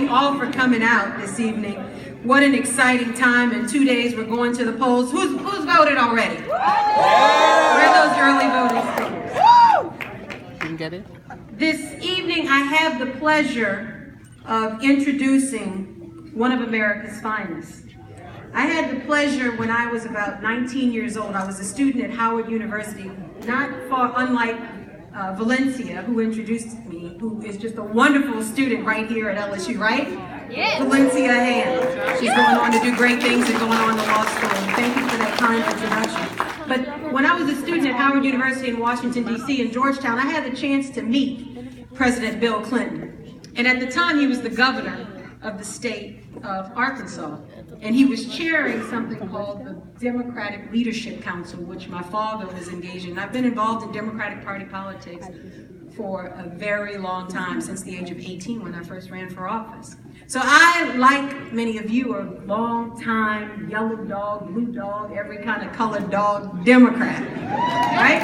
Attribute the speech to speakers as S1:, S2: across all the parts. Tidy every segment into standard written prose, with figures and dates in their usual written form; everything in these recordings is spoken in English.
S1: you all for coming out this evening. What an exciting time. In 2 days, we're going to the polls. Who's voted already? Where are those early voting stickers?
S2: You can get it.
S1: This evening, I have the pleasure of introducing one of America's finest. I had the pleasure when I was about 19 years old. I was a student at Howard University, not far unlike Valencia, who introduced me, who is just a wonderful student right here at LSU, right? Yes. Valencia Hand. She's going on to do great things and going on to law school. Thank you for that kind introduction. But when I was a student at Howard University in Washington, D.C. in Georgetown, I had the chance to meet President Bill Clinton. And at the time, he was the governor of the state of Arkansas. And he was chairing something called the Democratic Leadership Council, which my father was engaged in. I've been involved in Democratic Party politics for a very long time, since the age of 18 when I first ran for office. So I, like many of you, are a long-time yellow dog, blue dog, every kind of colored dog Democrat, right?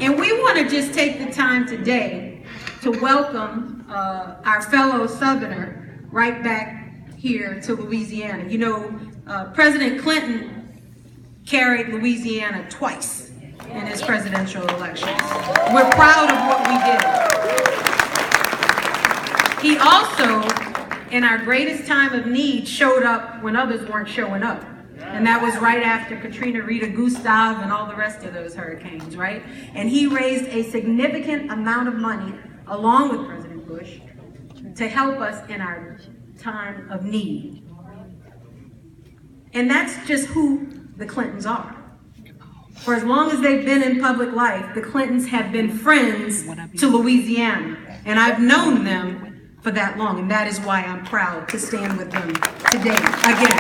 S1: And we want to just take the time today to welcome our fellow Southerner right back here to Louisiana. You know, President Clinton carried Louisiana twice in his presidential elections. We're proud of what we did. He also, in our greatest time of need, showed up when others weren't showing up. And that was right after Katrina, Rita, Gustav, and all the rest of those hurricanes, right? And he raised a significant amount of money, along with President Bush, to help us in our time of need. And that's just who the Clintons are. For as long as they've been in public life, the Clintons have been friends to Louisiana. And I've known them for that long, and that is why I'm proud to stand with them today. Again,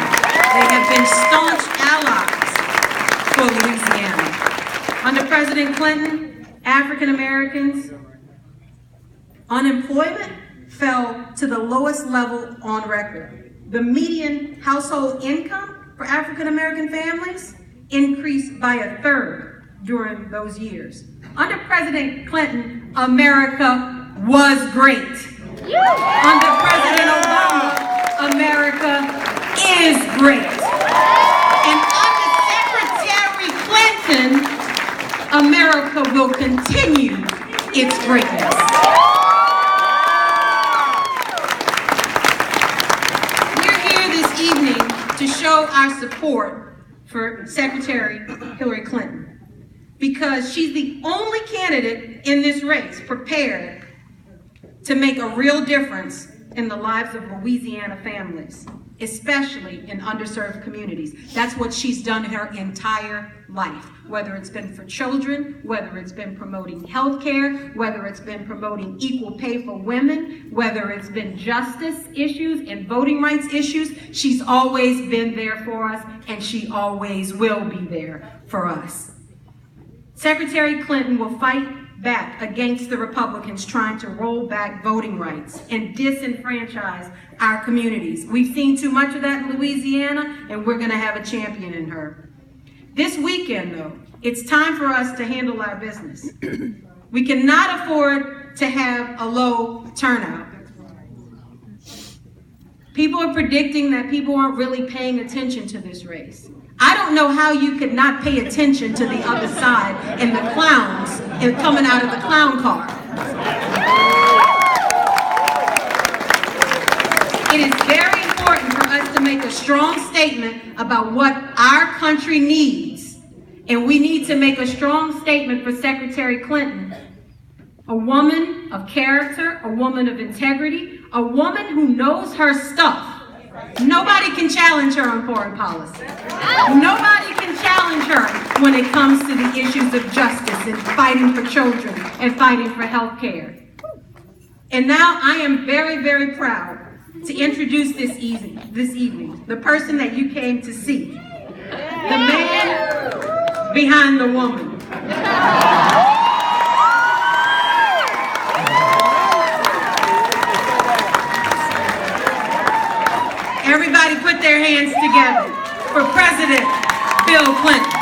S1: they have been staunch allies for Louisiana. Under President Clinton, African Americans, unemployment fell to the lowest level on record. The median household income for African American families increased by 1/3 during those years. Under President Clinton, America was great. Under President Obama, America is great. And under Secretary Clinton, America will continue its greatness. We're here this evening to show our support for Secretary Hillary Clinton, because she's the only candidate in this race prepared to make a real difference in the lives of Louisiana families, especially in underserved communities. That's what she's done her entire life, whether it's been for children, whether it's been promoting health care, whether it's been promoting equal pay for women, whether it's been justice issues and voting rights issues. She's always been there for us, and she always will be there for us. Secretary Clinton will fight back against the Republicans trying to roll back voting rights and disenfranchise our communities. We've seen too much of that in Louisiana, and we're going to have a champion in her. This weekend, though, it's time for us to handle our business. We cannot afford to have a low turnout. People are predicting that people aren't really paying attention to this race. I don't know how you could not pay attention to the other side and the clowns and coming out of the clown car. It is very important for us to make a strong statement about what our country needs. And we need to make a strong statement for Secretary Clinton, a woman of character, a woman of integrity, a woman who knows her stuff. Nobody can challenge her on foreign policy. Nobody can challenge her when it comes to the issues of justice and fighting for children and fighting for health care. And now I am very, very proud to introduce this evening, the person that you came to see, the man behind the woman. Everybody put their hands together for President Bill Clinton.